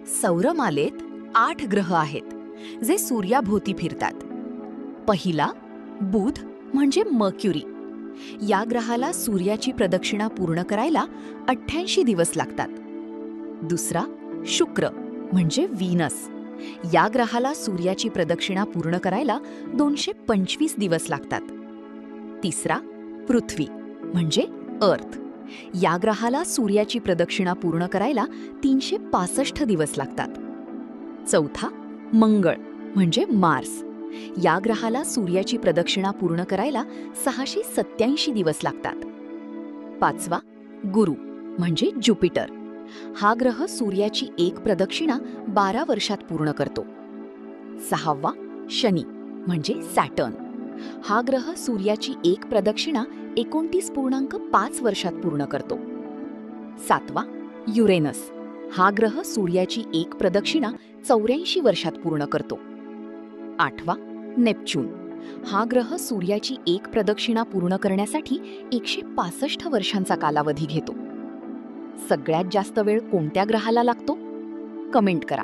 सौरमालेत 8 ग्रह आहेत जे सूर्याभोवती फिरतात. पहिला बुध म्हणजे मर्क्युरी. या ग्रहाला सूर्याची प्रदक्षिणा पूर्ण करायला 88 दिवस लागतात. दुसरा शुक्र म्हणजे व्हीनस. या ग्रहाला सूर्याची प्रदक्षिणा पूर्ण करायला 225 दिवस लागतात. तिसरा पृथ्वी म्हणजे अर्थ. या ग्रहाला सूर्याची प्रदक्षिणा पूर्ण करायला 365 दिवस लागतात. चौथा मंगळ म्हणजे मार्स. या ग्रहाला सूर्याची प्रदक्षिणा पूर्ण करायला 687 दिवस लागतात. पाचवा गुरु म्हणजे ज्युपिटर. हा ग्रह सूर्याची एक प्रदक्षिणा 12 वर्षात पूर्ण करतो. सहावा शनी म्हणजे सॅटर्न. हा ग्रह सूर्याची एक प्रदक्षिणा 29.5 वर्षात पूर्ण करतो. सातवा युरेनस. हा ग्रह सूर्याची एक प्रदक्षिणा 84 वर्षात पूर्ण करतो. आठवा नेपच्यून. हा ग्रह सूर्याची एक प्रदक्षिणा पूर्ण करण्यासाठी 165 वर्षांचा कालावधी घेतो. सगळ्यात जास्त वेळ कोणत्या ग्रहाला लागतो? कमेंट करा.